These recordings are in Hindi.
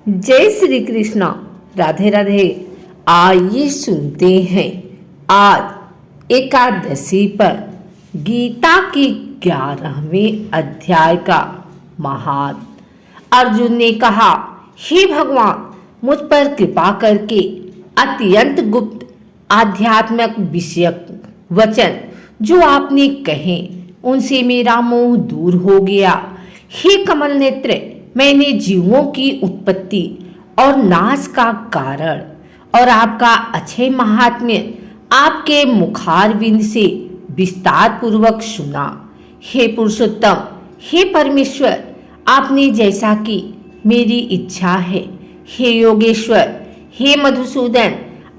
जय श्री कृष्णा। राधे राधे। आइए सुनते हैं आज एकादशी पर गीता के 11वें अध्याय का महात्म। अर्जुन ने कहा, हे भगवान, मुझ पर कृपा करके अत्यंत गुप्त आध्यात्मिक विषयक वचन जो आपने कहे उनसे मेरा मोह दूर हो गया। हे कमल नेत्र, मैंने जीवों की उत्पत्ति और नाश का कारण और आपका अक्षय महात्म्य आपके मुखारविंद से विस्तार पूर्वक सुना। हे पुरुषोत्तम, हे परमेश्वर, आपने जैसा कि मेरी इच्छा है। हे योगेश्वर, हे मधुसूदन,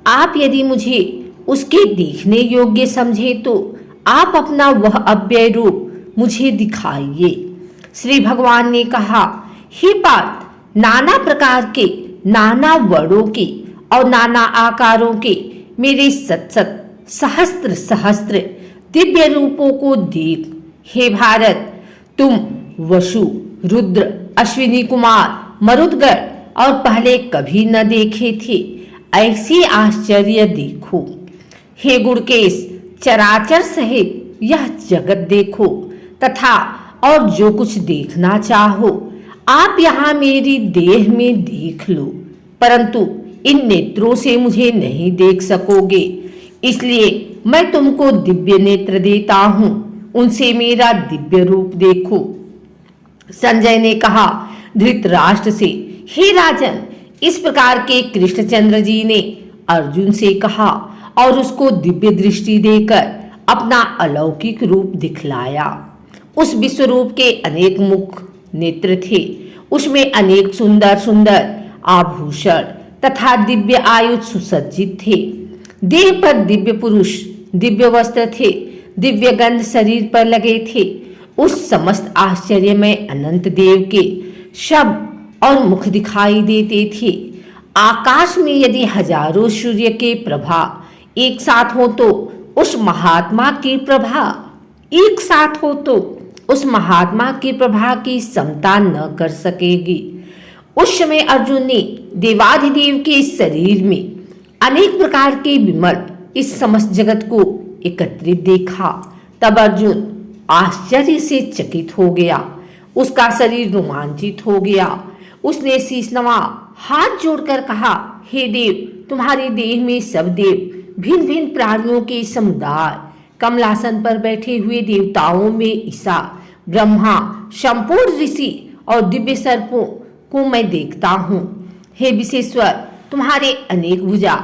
आप यदि मुझे उसके देखने योग्य समझे तो आप अपना वह अव्यय रूप मुझे दिखाइए। श्री भगवान ने कहा, हे पार्थ, नाना प्रकार के, नाना वर्णों के और नाना आकारों के मेरे सत सहस्त्र सहस्त्र दिव्य रूपों को देख। हे भारत, तुम वसु, रुद्र, अश्विनी कुमार, मरुदगढ़ और पहले कभी न देखे थे ऐसी आश्चर्य देखो। हे गुणकेश, चराचर सहित यह जगत देखो तथा और जो कुछ देखना चाहो आप यहाँ मेरी देह में देख लो, परंतु इन नेत्रों से मुझे नहीं देख सकोगे, इसलिए मैं तुमको दिव्य नेत्र देता हूँ, उनसे मेरा दिव्य रूप देखो। संजय ने कहा धृतराष्ट्र से, हे राजन, इस प्रकार के कृष्णचंद्र जी ने अर्जुन से कहा और उसको दिव्य दृष्टि देकर अपना अलौकिक रूप दिखलाया। उस विश्व रूप के अनेक मुख नेत्र थे, उसमें अनेक सुंदर सुंदर आभूषण तथा दिव्य आयुध सुसज्जित थे। देह पर दिव्य पुरुष दिव्य वस्त्र थे, दिव्य गंध शरीर पर लगे थे। उस समस्त आश्चर्य में अनंत देव के शब्द और मुख दिखाई देते थे। आकाश में यदि हजारों सूर्य के प्रभा एक साथ हो तो उस महात्मा की प्रभा एक साथ हो तो उस महात्मा की प्रभा की समता न कर सकेगी। उस समय अर्जुन ने देवाधिदेव के शरीर में अनेक प्रकार के विमल इस समस्त जगत को एकत्रित देखा। तब अर्जुन आश्चर्य से चकित हो गया, उसका शरीर रोमांचित हो गया। उसने शीश नवा हाथ जोड़कर कहा, हे देव, तुम्हारे देह में सब देव, भिन्न भिन्न प्राणियों के समुदाय, कमलासन पर बैठे हुए देवताओं में ईसा, ब्रह्मा, संपूर्ण ऋषि और दिव्य सर्पों को मैं देखता हूँ। हे विशेश्वर, तुम्हारे अनेक भुजा,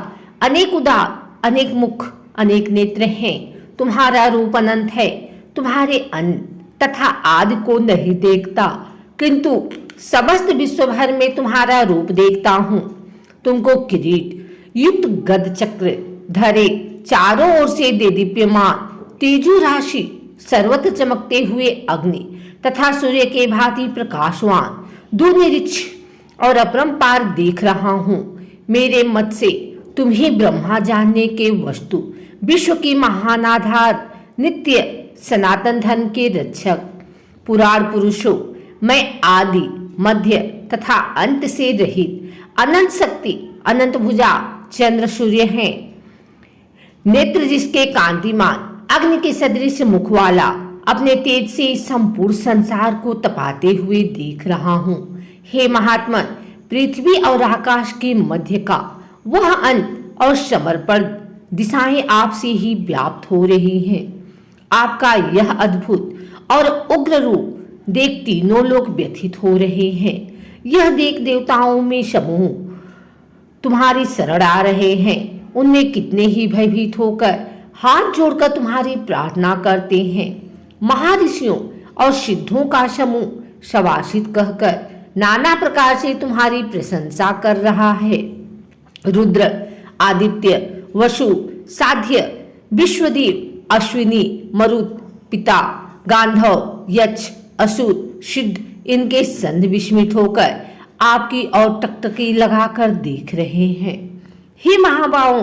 अनेक उदर, अनेक मुख, अनेक नेत्र हैं। तुम्हारा रूप अनंत है, तुम्हारे अंत तथा आदि को नहीं देखता, किंतु समस्त विश्व भर में तुम्हारा रूप देखता हूँ। तुमको किरीट युक्त गद चक्र धरे, चारों ओर से दीप्यमान तेजो राशि, सर्वत्र चमकते हुए अग्नि तथा सूर्य के भांति प्रकाशवान दुर्निरीक्ष और अपरंपार देख रहा हूँ। मेरे मत से तुम ही ब्रह्मा जानने के वस्तु, विश्व की महान आधार, नित्य सनातन धर्म के रक्षक, पुराण पुरुषों, मैं आदि मध्य तथा अंत से रहित, अनंत शक्ति, अनंत भुजा, चंद्र सूर्य हैं। नेत्र जिसके कांतिमान अग्नि के सदृश मुख वाला, अपने तेज से संपूर्ण संसार को तपाते हुए देख रहा हूँ। हे महात्मन, पृथ्वी और आकाश के मध्य का वह अंत और समर्पण दिशाएं आपसे ही व्याप्त हो रही हैं। आपका यह अद्भुत और उग्र रूप देख तीनों लोग व्यथित हो रहे हैं। यह देख देवताओं में समूह तुम्हारी शरण आ रहे हैं। उनमें कितने ही भयभीत होकर हाथ जोड़कर तुम्हारी प्रार्थना करते हैं। महर्षियों और सिद्धों का समूह शवासित कहकर नाना प्रकार से तुम्हारी प्रशंसा कर रहा है। रुद्र, आदित्य, वसु, साध्य, विश्वदेव, अश्विनी, मरुत, पिता, गांधव, यक्ष, असुर, सिद्ध इनके संध विस्मित होकर आपकी ओर टकटकी लगाकर देख रहे हैं। हे महाबाहों,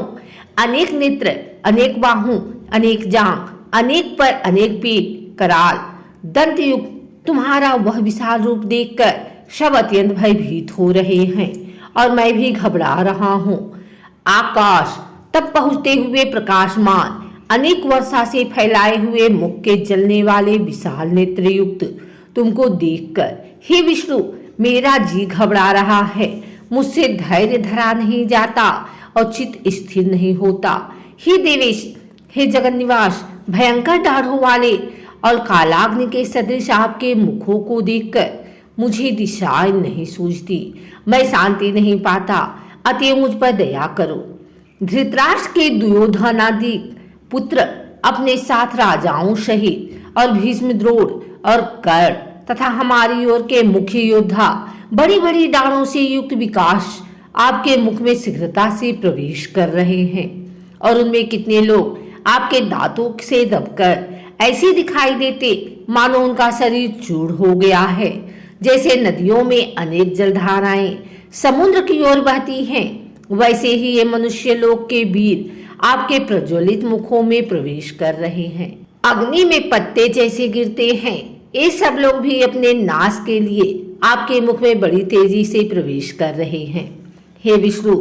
अनेक नेत्र, अनेक बाहु, अनेक जांघ, अनेक पर, अनेक पीठ, कराल, दंत युक्त तुम्हारा वह विशाल रूप देखकर सब अत्यंत भयभीत हो रहे हैं। और मैं भी घबरा रहा हूँ। आकाश तक पहुँचते हुए प्रकाशमान अनेक वर्षा से फैलाए हुए मुख के जलने वाले विशाल नेत्र युक्त तुमको देखकर हे विष्णु मेरा जी घबरा रहा है। मुझसे धैर्य धरा नहीं जाता और चित्त स्थिर नहीं होता। हे देवेश, हे जगन निवास, भयंकर दाढ़ों वाले और कालाग्नि के सदृश आपके मुखों को देखकर मुझे दिशाएं नहीं सूझती, मैं शांति नहीं पाता, अतएव मुझ पर दया करो। धृतराष्ट्र के दुर्योधनादि पुत्र अपने साथ राजाओं सहित और भीष्म, द्रोण और कर्ण तथा हमारी ओर के मुख्य योद्धा बड़ी बड़ी डालों से युक्त विकास आपके मुख में शीघ्रता से प्रवेश कर रहे हैं और उनमें कितने लोग आपके दांतों से दबकर ऐसे दिखाई देते मानो उनका शरीर चूर हो गया है। जैसे नदियों में अनेक जलधाराएं समुद्र की ओर बहती हैं, वैसे ही ये मनुष्य लोक के वीर आपके प्रज्वलित मुखों में प्रवेश कर रहे हैं। अग्नि में पत्ते जैसे गिरते हैं, ये सब लोग भी अपने नाश के लिए आपके मुख में बड़ी तेजी से प्रवेश कर रहे हैं। हे विष्णु,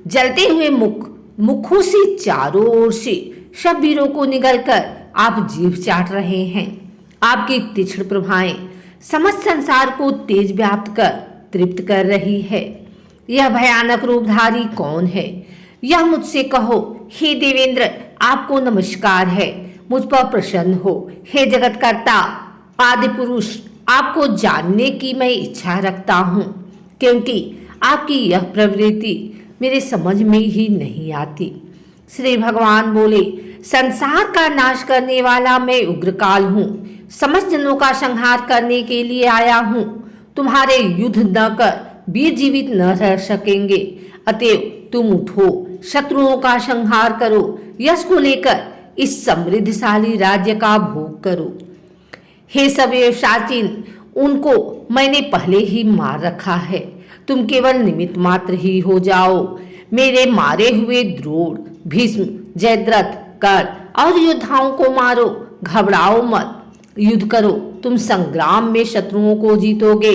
जलते हुए मुखों से चारों ओर से सब वीरों को निगलकर आप जीभ चाट रहे हैं। आपकी तीक्ष्ण प्रभाएं समस्त संसार को तेज व्याप्त कर तृप्त कर रही है। यह भयानक रूपधारी कौन है, यह मुझसे कहो। हे देवेंद्र, आपको नमस्कार है, मुझ पर प्रसन्न हो। हे जगतकर्ता आदि पुरुष, आपको जानने की मैं इच्छा रखता हूँ, क्योंकि आपकी यह प्रवृत्ति मेरे समझ में ही नहीं आती। श्री भगवान बोले, संसार का नाश करने वाला मैं उग्रकाल हूँ, समस्त जनों का संहार करने के लिए आया हूँ। तुम्हारे युद्ध न कर वीर जीवित न रह सकेंगे, अतएव तुम उठो, शत्रुओं का संहार करो, यश को लेकर इस समृद्धशाली राज्य का भोग करो। हे सवैव साचिन, उनको मैंने पहले ही मार रखा है, तुम केवल निमित्त मात्र ही हो जाओ। मेरे मारे हुए द्रोण, भीष्म, जयद्रथ, कर्ण और योद्धाओं को मारो, घबराओ मत, युद्ध करो, तुम संग्राम में शत्रुओं को जीतोगे।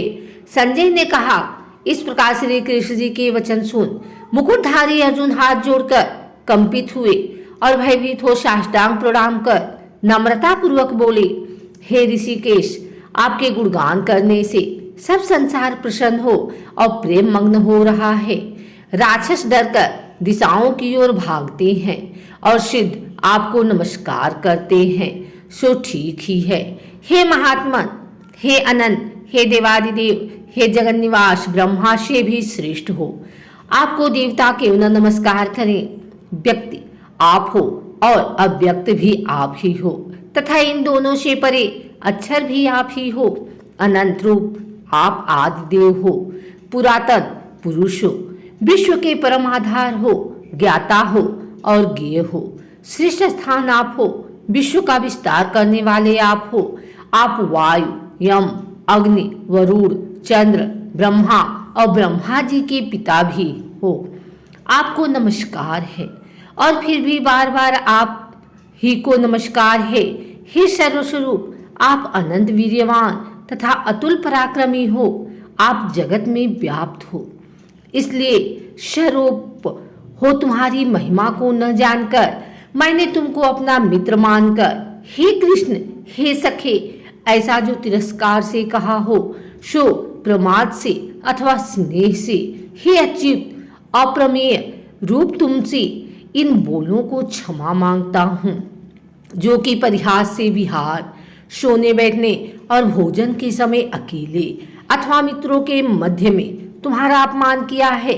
संजय ने कहा। इस प्रकार श्री कृष्ण जी के वचन सुन मुकुटधारी अर्जुन हाथ जोड़कर कंपित हुए और भयभीत हो साष्टांग प्रणाम कर नम्रता पूर्वक बोले, हे ऋषिकेश, आपके गुणगान करने से सब संसार प्रसन्न हो और प्रेम मग्न हो रहा है। राक्षस डरकर दिशाओं की ओर भागते हैं और सिद्ध आपको नमस्कार करते हैं, सो ठीक ही है। हे महात्मन, हे अनंत, हे देवादिदेव, हे जगन निवास, ब्रह्मा से भी श्रेष्ठ हो। आपको देवता क्यों न नमस्कार करें। व्यक्ति आप हो और अव्यक्त भी आप ही हो, तथा इन दोनों से परे अक्षर भी आप ही हो। अनंत रूप आप आदिदेव हो, पुरातन पुरुष हो, विश्व के परमाधार हो, ज्ञाता हो और ज्ञेय हो। श्रेष्ठ स्थान आप हो, विश्व का विस्तार करने वाले आप हो। आप वायु, यम, अग्नि, वरुण, चंद्र, ब्रह्मा और ब्रह्मा जी के पिता भी हो। आपको नमस्कार है और फिर भी बार बार आप ही को नमस्कार है। हे सर्वस्वरूप, आप अनंत वीर्यवान तथा अतुल पराक्रमी हो, आप जगत में व्याप्त हो, इसलिए स्वरूप हो। तुम्हारी महिमा को न जानकर मैंने तुमको अपना मित्र मानकर हे कृष्ण, हे सखे ऐसा जो तिरस्कार से कहा हो, सो प्रमाद से अथवा स्नेह से हे अच्युत अप्रमेय रूप तुमसे इन बोलों को क्षमा मांगता हूँ, जो कि परिहास से विहार, सोने बैठने और भोजन के समय अकेले अथवा मित्रों के मध्य में तुम्हारा अपमान किया है।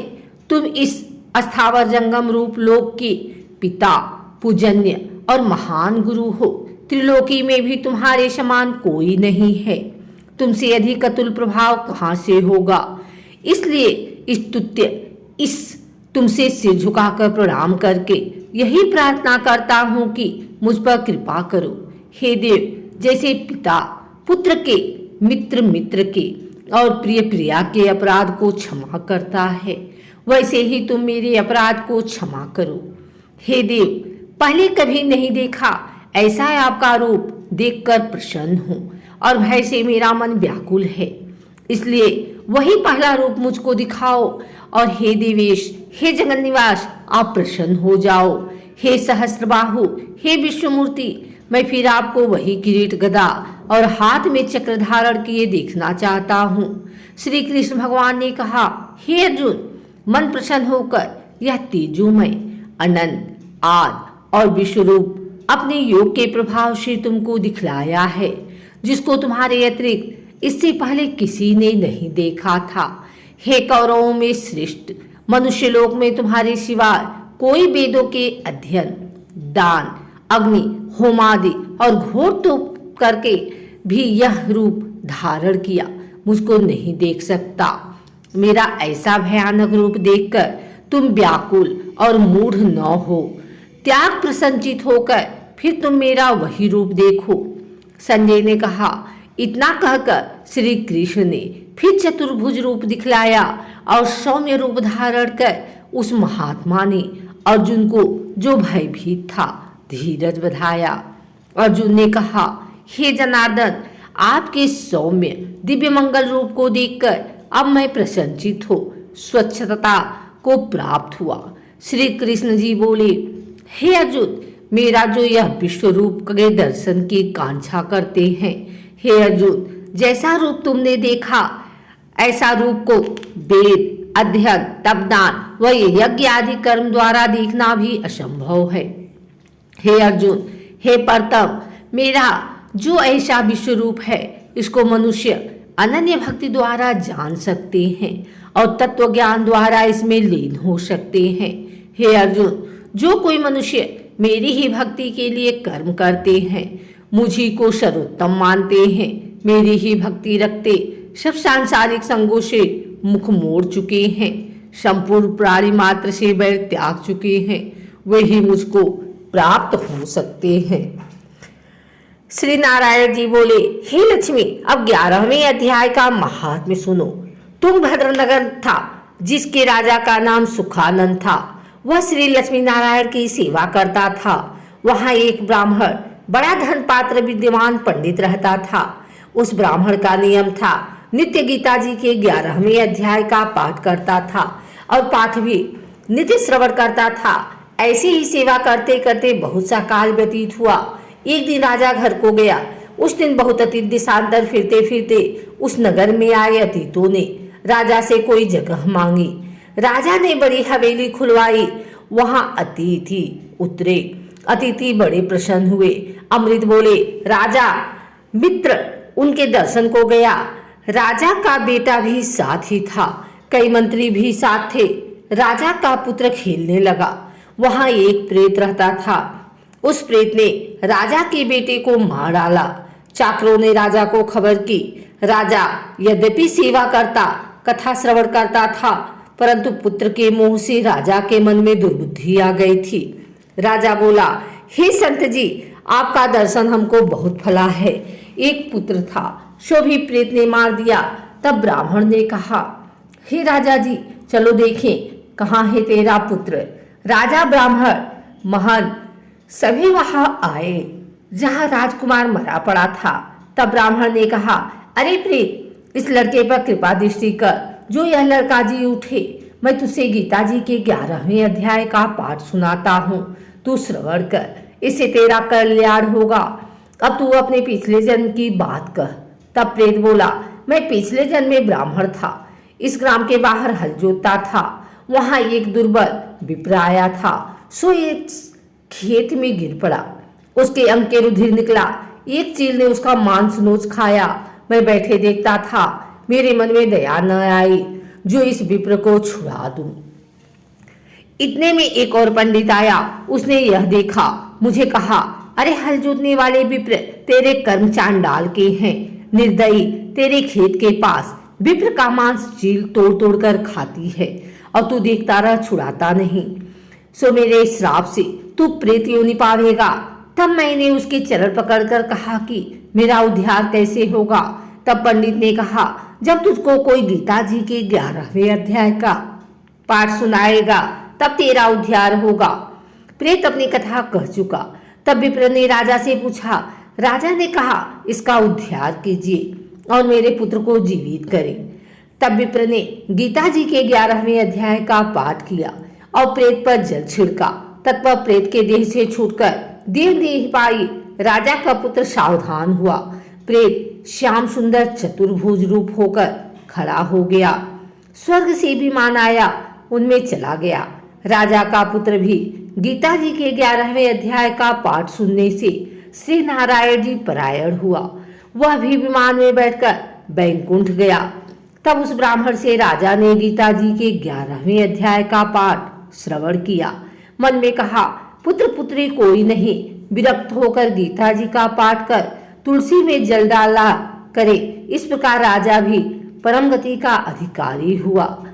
तुम इस अस्थावर जंगम रूप लोक के पिता, पूजन्य और महान गुरु हो। त्रिलोकी में भी तुम्हारे समान कोई नहीं है, तुमसे अधिक अतुल प्रभाव कहाँ से होगा। इसलिए स्तुत्य इस तुमसे सिर झुकाकर प्रणाम करके यही प्रार्थना करता हूँ कि मुझ पर कृपा करो। हे देव, जैसे पिता पुत्र के, मित्र मित्र के और प्रिय प्रिया के अपराध को क्षमा करता है, वैसे ही तुम मेरे अपराध को क्षमा करो। हे देव, पहले कभी नहीं देखा ऐसा आपका रूप देखकर प्रसन्न हूँ और भय से मेरा मन व्याकुल है, इसलिए वही पहला रूप मुझको दिखाओ। और हे देवेश, हे जगन निवास, आप प्रसन्न हो जाओ। हे सहस्त्रबाहु, हे विश्वमूर्ति, मैं फिर आपको वही किरीट, गदा और हाथ में चक्र धारण किए देखना चाहता हूँ। श्री कृष्ण भगवान ने कहा, हे अर्जुन, मन प्रसन्न होकर यह तेजोमय, अनंत, आदि और विश्वरूप अपने योग के प्रभाव से तुमको दिखलाया है, जिसको तुम्हारे अतिरिक्त इससे पहले किसी ने नहीं देखा था। हे कौरवों में श्रेष्ठ, मनुष्य लोक में तुम्हारे सिवाय कोई वेदों के अध्ययन, दान, अग्नि, होमादि और घोर तप करके भी यह रूप धारण किया मुझको नहीं देख सकता। मेरा ऐसा भयानक रूप देखकर तुम व्याकुल और मूढ़ न हो, त्याग प्रसन्नचित होकर फिर तुम मेरा वही रूप देखो। संजय ने कहा, इतना कहकर श्री कृष्ण ने फिर चतुर्भुज रूप दिखलाया और सौम्य रूप धारण कर उस महात्मा ने अर्जुन को, जो भयभीत था, धीरज बधाया। अर्जुन ने कहा, हे जनार्दन, आपके सौम्य दिव्य मंगल रूप को देखकर अब मैं प्रसन्नचित हो स्वच्छता को प्राप्त हुआ। श्री कृष्ण जी बोले, हे अर्जुन, मेरा जो यह विश्व रूप के दर्शन की कांक्षा करते हैं, हे अर्जुन, जैसा रूप तुमने देखा ऐसा रूप को वेद, अध्ययन, तपदान व यज्ञ आदि कर्म द्वारा देखना भी असंभव है। हे अर्जुन, हे परतम, मेरा जो ऐसा विश्व रूप है, इसको मनुष्य अनन्य भक्ति द्वारा जान सकते हैं और तत्व ज्ञान द्वारा इसमें लीन हो सकते हैं। हे अर्जुन, जो कोई मनुष्य मेरी ही भक्ति के लिए कर्म करते हैं, मुझी को सर्वोत्तम मानते हैं, मेरी ही भक्ति रखते, सब सांसारिक संगों से मुख मोड़ चुके हैं, संपूर्ण प्राणी मात्र से बैर त्याग चुके हैं, वे ही मुझको प्राप्त हो सकते हैं। श्री नारायण जी बोले, हे लक्ष्मी, अब 11वें अध्याय का महात्म्य सुनो। तुंगभद्र नगर था, जिसके राजा का नाम सुखानंद था। वह श्री लक्ष्मी नारायण की सेवा करता था। वहां एक ब्राह्मण, बड़ा धन पात्र विद्यमान पंडित रहता था। उस ब्राह्मण का नियम था, नित्य गीता जी के 11वें अध्याय का पाठ करता था और पाठ भी नित्य श्रवण करता था। ऐसे ही सेवा करते करते बहुत सा काल व्यतीत हुआ। एक दिन राजा घर को गया। उस दिन बहुत अतीत देशांतर फिरते फिरते उस नगर में आए अतीतों ने राजा से कोई जगह मांगी। राजा ने बड़ी हवेली खुलवाई। वहां अतिथि उतरे। अतिथि बड़े प्रसन्न हुए। अमृत बोले, राजा मित्र उनके दर्शन को गया। राजा का बेटा भी साथ ही था, कई मंत्री भी साथ थे। राजा का पुत्र खेलने लगा। वहां एक प्रेत रहता था। उस प्रेत ने राजा के बेटे को मार डाला। चाकरों ने राजा को खबर की। राजा यद्यपि सेवा करता, कथा श्रवण करता था, परंतु पुत्र के मोह से राजा के मन में दुर्बुद्धि आ गई थी। राजा बोला, हे संत जी, आपका दर्शन हमको बहुत फला है। एक पुत्र था, सो भी प्रेत ने मार दिया। तब ब्राह्मण ने कहा, हे राजा जी, चलो देखें कहाँ है तेरा पुत्र। राजा, ब्राह्मण, महंत सभी वहां आए जहां राजकुमार मरा पड़ा था। तब ब्राह्मण ने कहा, अरे प्रेत, इस लड़के पर कृपा दृष्टि कर, जो यह लड़का जी उठे। मैं तुझसे गीता जी के 11वें अध्याय का पाठ सुनाता हूँ, तू श्रवण कर, इससे तेरा कल्याण होगा। अब तू अपने पिछले जन्म की बात कह। तब प्रेत बोला, मैं पिछले जन्म में ब्राह्मण था, इस ग्राम के बाहर हल जोतता था। वहां एक दुर्बल विप्र आया था, सो एक खेत में गिर पड़ा। उसके अंग के रुधिर निकला। एक चील ने उसका मांस नोच खाया। मैं बैठे देखता था। मेरे मन में दया न आई जो इस विप्र को छुड़ा दूं। इतने में एक और पंडित आया। उसने यह देखा, मुझे कहा, अरे हल जोतने वाले विप्र, तेरे कर्म चांडाल के हैं। निर्दयी, तेरे खेत के पास विप्र का मांस चील तोड़ तोड़ कर खाती है और तू देखता रह, छुड़ाता नहीं। सो मेरे श्राप से तू प्रेत योनि पावेगा। तब मैंने उसके चरण पकड़कर कहा कि मेरा उद्धार कैसे होगा। तब पंडित ने कहा, जब तुझको कोई गीता जी के 11वें अध्याय का पाठ सुनाएगा तब तेरा उद्धार होगा। प्रेत अपनी कथा कह चुका। तब विप्र ने राजा से पूछा। राजा ने कहा, इसका उद्धार कीजिए और मेरे पुत्र को जीवित करें। तब विप्र ने गीता जी के 11वें अध्याय का पाठ किया और प्रेत पर जल छिड़का। तत्पर प्रेत के देह से छूटकर देह नहीं पाई राजा का पुत्र सावधान हुआ। प्रेत श्याम सुंदर चतुर्भुज रूप होकर खड़ा हो गया। स्वर्ग से विमान आया, उनमें चला गया। राजा का पुत्र भी गीता जी के 11वें अध्याय का पाठ सुनने से श्री नारायण जी परायण हुआ। वह भी विमान में बैठकर बैकुंठ गया। तब उस ब्राह्मण से राजा ने गीता जी के 11वें अध्याय का पाठ श्रवण किया। मन में कहा, पुत्र पुत्री कोई नहीं, विरक्त होकर गीता जी का पाठ कर तुलसी में जल डाला करे। इस प्रकार राजा भी परम गति का अधिकारी हुआ।